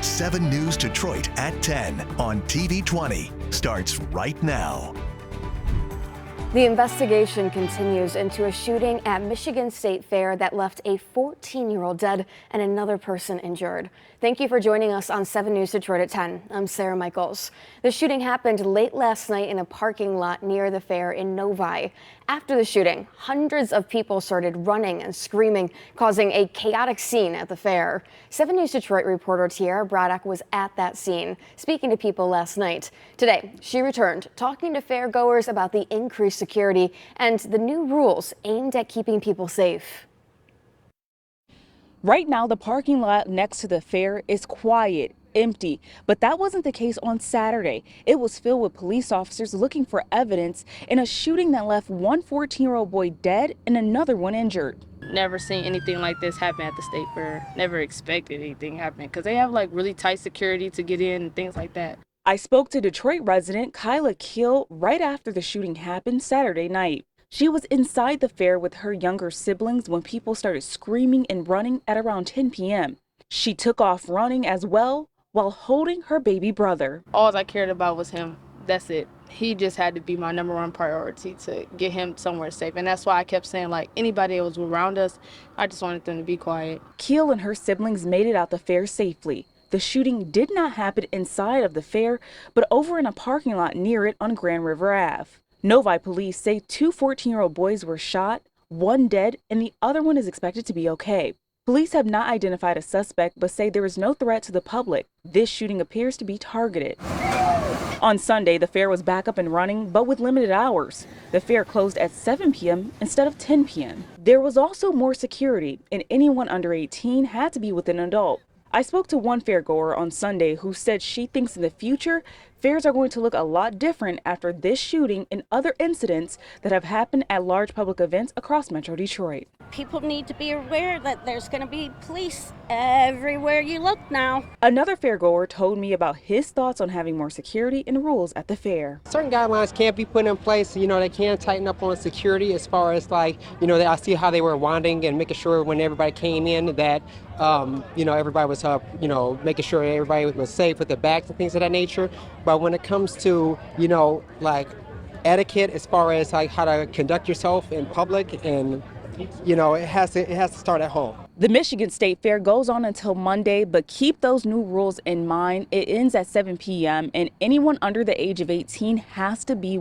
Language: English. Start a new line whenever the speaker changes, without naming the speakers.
7 News Detroit at 10 on TV 20 starts right now.
The investigation continues into a shooting at Michigan State Fair that left a 14-year-old dead and another person injured. Thank you for joining us on 7 News Detroit at 10. I'm Sarah Michaels. The shooting happened late last night in a parking lot near the fair in Novi. After the shooting, hundreds of people started running and screaming, causing a chaotic scene at the fair. 7 News Detroit reporter Tiarra Braddock was at that scene, speaking to people last night. Today, she returned, talking to fairgoers about the increased security and the new rules aimed at keeping people safe.
Right now, the parking lot next to the fair is quiet, empty, but that wasn't the case on Saturday. It was filled with police officers looking for evidence in a shooting that left one 14-year-old boy dead and another one injured.
Never seen anything like this happen at the state fair. Never expected anything happening because they have like really tight security to get in and things like that.
I spoke to Detroit resident Kylah Kiel right after the shooting happened Saturday night. She was inside the fair with her younger siblings when people started screaming and running at around 10 p.m. She took off running as well while holding her baby brother.
All I cared about was him. That's it. He just had to be my #1 priority to get him somewhere safe. And that's why I kept saying, like, anybody that was around us, I just wanted them to be quiet.
Kiel and her siblings made it out the fair safely. The shooting did not happen inside of the fair, but over in a parking lot near it on Grand River Ave. Novi police say 2 14-year-old boys were shot, one dead, and the other one is expected to be okay. Police have not identified a suspect, but say there is no threat to the public. This shooting appears to be targeted. On Sunday, the fair was back up and running, but with limited hours. The fair closed at 7 p.m. instead of 10 p.m. There was also more security, and anyone under 18 had to be with an adult. I spoke to one fairgoer on Sunday who said she thinks in the future, fairs are going to look a lot different after this shooting and other incidents that have happened at large public events across Metro Detroit.
People need to be aware that there's going to be police everywhere you look now.
Another fairgoer told me about his thoughts on having more security and rules at the fair.
Certain guidelines can't be put in place. They can tighten up on security as far as I see how they were wanding and making sure when everybody came in that, everybody was, making sure everybody was safe with their bags and things of that nature. But when it comes to, etiquette as far as how to conduct yourself in public and it has to start at home.
The Michigan State Fair goes on until Monday, but keep those new rules in mind. It ends at 7 p.m. and anyone under the age of 18 has to be